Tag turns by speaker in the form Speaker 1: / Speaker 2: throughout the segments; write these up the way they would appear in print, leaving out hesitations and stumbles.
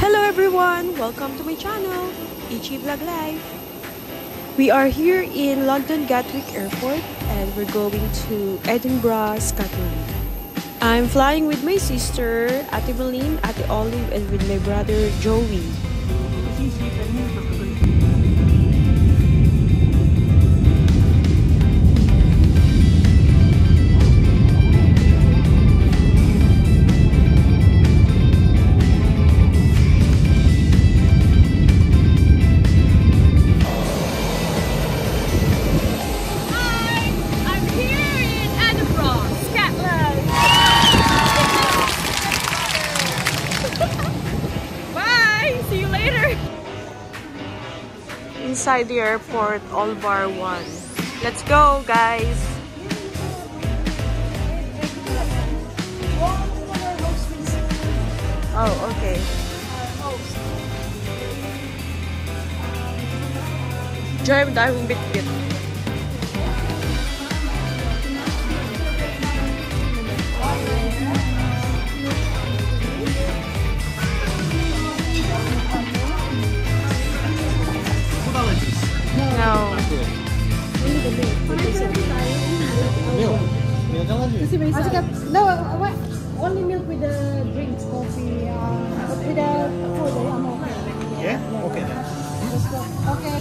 Speaker 1: Hello everyone! Welcome to my channel, Ichi Vlog Life. We are here in London Gatwick Airport and we're going to Edinburgh, Scotland. I'm flying with my sister, Ate Malin, Ate Olive, and with my brother, Joey. Inside the airport, all bar 1. Let's go, guys! Oh, okay. Drive diving bit. No.
Speaker 2: No, only milk with the drinks, coffee, with the food. I'm okay.
Speaker 3: Yeah? Okay then.
Speaker 2: Okay.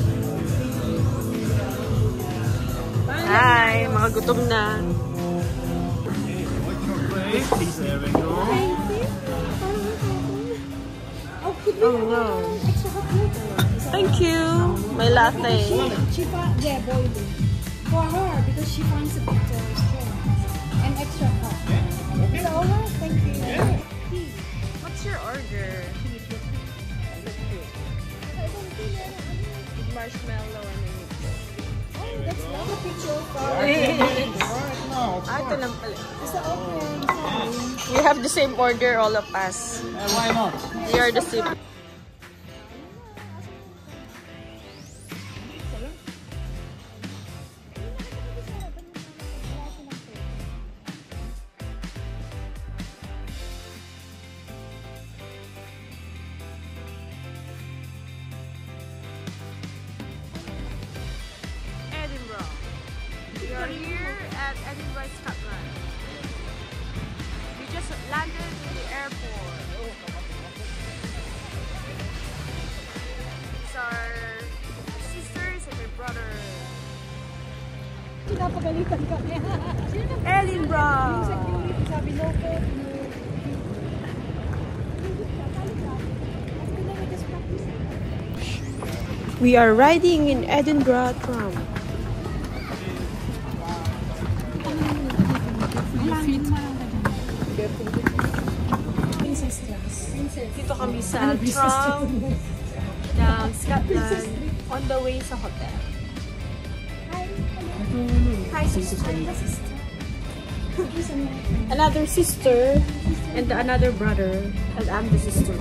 Speaker 1: Hi, mga gutom na.
Speaker 3: There we go.
Speaker 1: Oh no. Thank you. My latte.
Speaker 2: She found, yeah, boiling. For her, because she finds a bit strong. And extra hot.
Speaker 3: Okay.
Speaker 2: So, alright, thank you.
Speaker 3: Yeah.
Speaker 1: What's your order? Marshmallow and
Speaker 2: Oh, that's not a picture of
Speaker 3: Right now.
Speaker 1: ito lang pala.
Speaker 2: Is that okay?
Speaker 1: We have the same order, all of us.
Speaker 3: Why not?
Speaker 1: We are the same. Edinburgh. We are here at Edinburgh, Scotland. We just landed in the airport. These are my sisters and my brother.
Speaker 2: Pinapagalitan ka niya.
Speaker 1: Edinburgh!
Speaker 2: Sabi no po.
Speaker 1: We are riding in Edinburgh tram. Dito kami sa tram ng Scotland on the way sa hotel. Hi, sister. Another sister and another brother, and I'm the sister.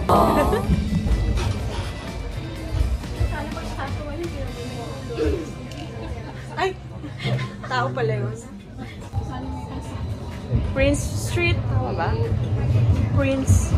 Speaker 1: Ay! Tao pala yun. Prince Street. Tama ba? Prince.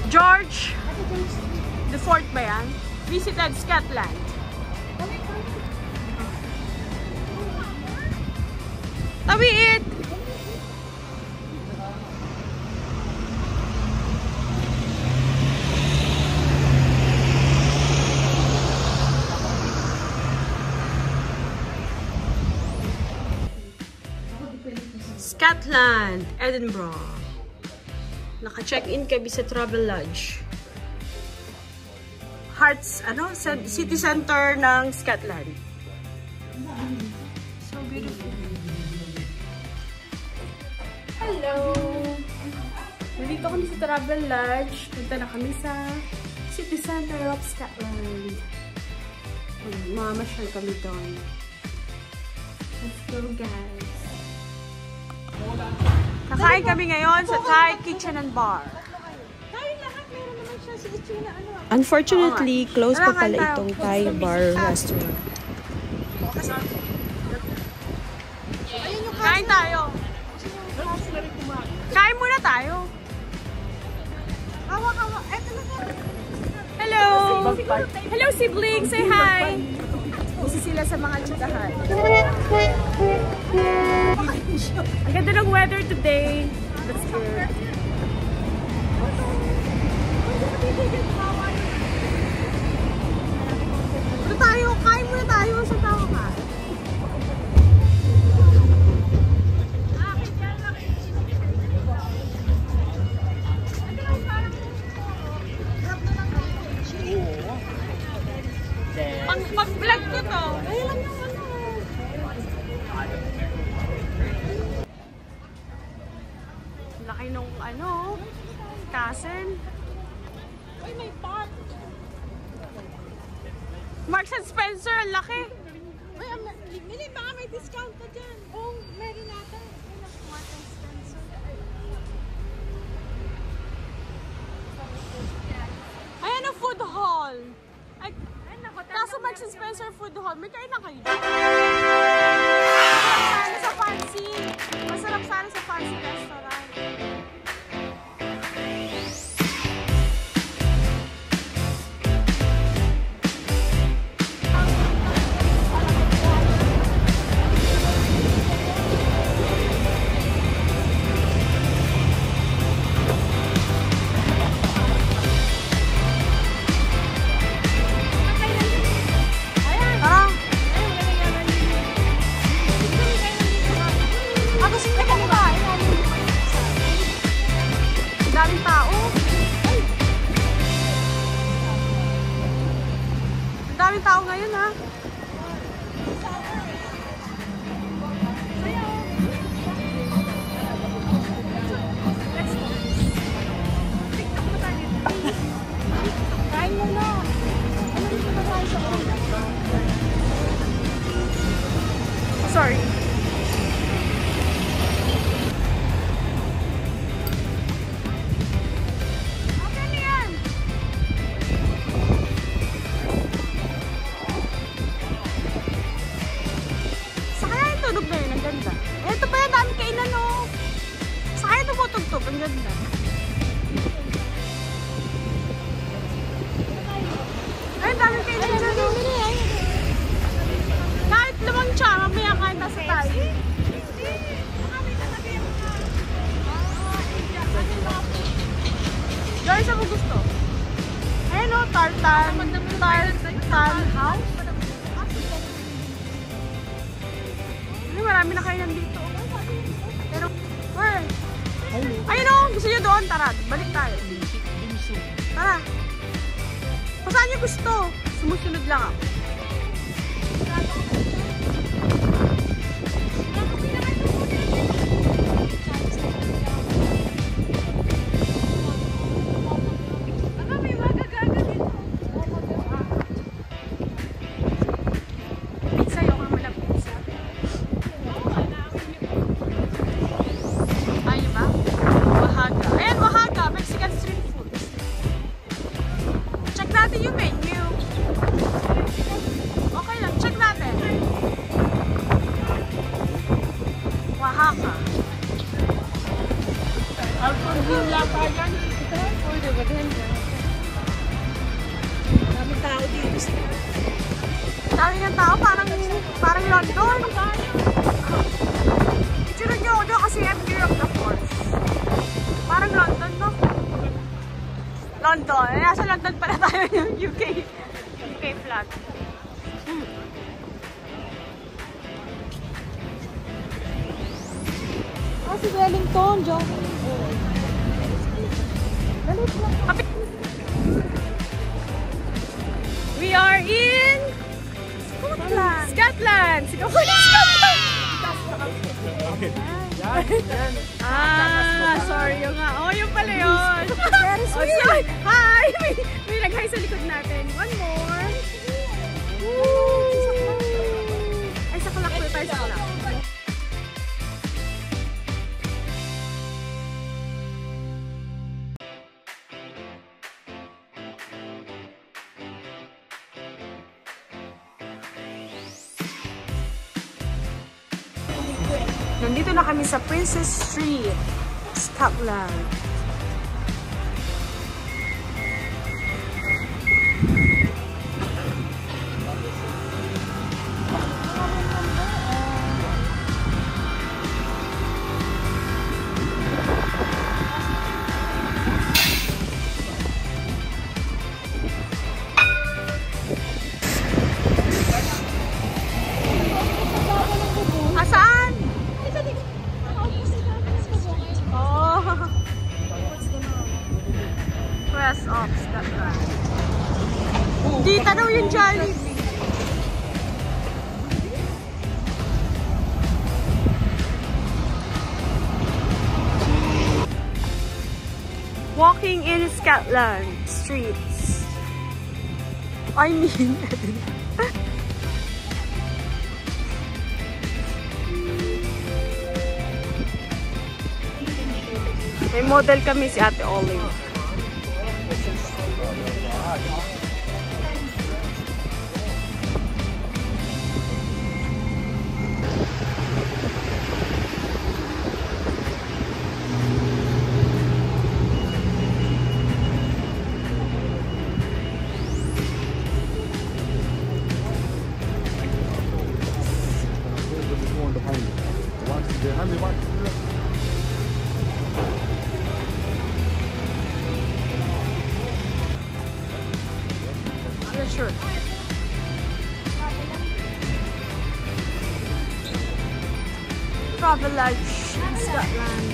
Speaker 1: George the Fourth ba yan? Visited Scotland. Tawiit! Scotland, Edinburgh. Naka-check-in kami sa Travelodge. Hearts, city center ng Scotland. So beautiful. Hello! Nandito kami sa Travelodge. Punta na kami sa city center of Scotland. Mamasyal kami doon. Let's go, guys. Kakain kami ngayon sa Thai Kitchen and Bar. Unfortunately, close pa pala itong Thai bar restaurant. Kain tayo. Kain muna tayo. Hello! Hello, siblings! Say hi! Isa sila sa mga chikahan. Ang ganda ng weather today. That's good. Ano tayo? Kain muna tayo. Saan tayo ka? Pag-vlog ko to. Ay, lang yung ano. Laki nung ano. Kasen. Ay, may pot. Marks and Spencer, ang laki. Ay, Mili, baka may discount ka dyan. Oh, meron natin. Marks and Spencer. Ay, ano, food hall. Ay, kaso Marks and Spencer food hall, may kain na kayo. Masarap sana sa fancy restaurant. Daming tao. Ay. Daming tao ngayon, ha? Kain mo na. Sorry. Tunog na yun, ang ganda. Ito pa yan, dami kainan, oh. Sa kaya tumutugtog, ang ganda. Ay, dami kainan na, oh. Kahit lumang siya, mamaya kain nasa tayo. Guys, saan mo gusto? Ayun, oh, tartan house. Marami na kainan dito. Pero, where? Ayun o, gusto nyo doon? Tara, balik tayo. Tara. Kung saan nyo gusto? Sumusunod lang ako. Yung menu. Okay lang, check natin. Oaxaca. Alfonso pa yan. Pwede ba din? Daming tao dito. Daming ng tao, parang London. Itsura nyo ako doon kasi Empire of the Force. Parang London, no? London. Nasa London pala tayo yung UK flag.
Speaker 2: Ah, si Wellington, John.
Speaker 1: We are in Scotland. Scotland. Sorry yung nga. Oh, yung pala yun. Hi! May nag-hi sa likod natin. One more. Ay, saklak po tayo, saklak. Nandito na kami sa Princess Street, Scotland. Asaan? Oh. Press off Scotland. Dito daw yung Jollibee. Walking in Scotland streets. I mean, may model kami si Ate Olive. Sure. Travelodge in Scotland.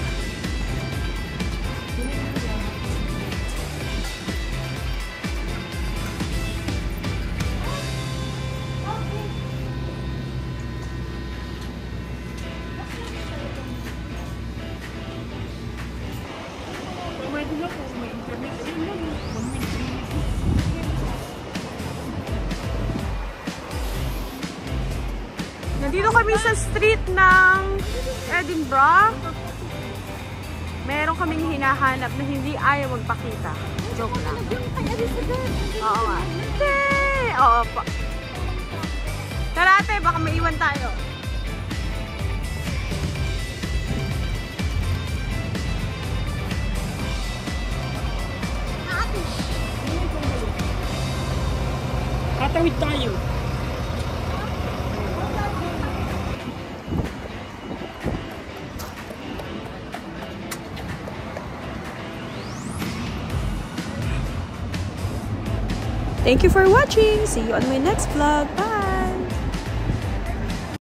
Speaker 1: Nandito kami sa street ng Edinburgh. Meron kaming hinahanap na hindi ayaw magpakita. Joke lang. Oo nga. Oo pa. Tara ate, baka maiwan tayo.
Speaker 2: Tatawid tayo.
Speaker 1: Thank you for watching. See you on my next vlog. Bye!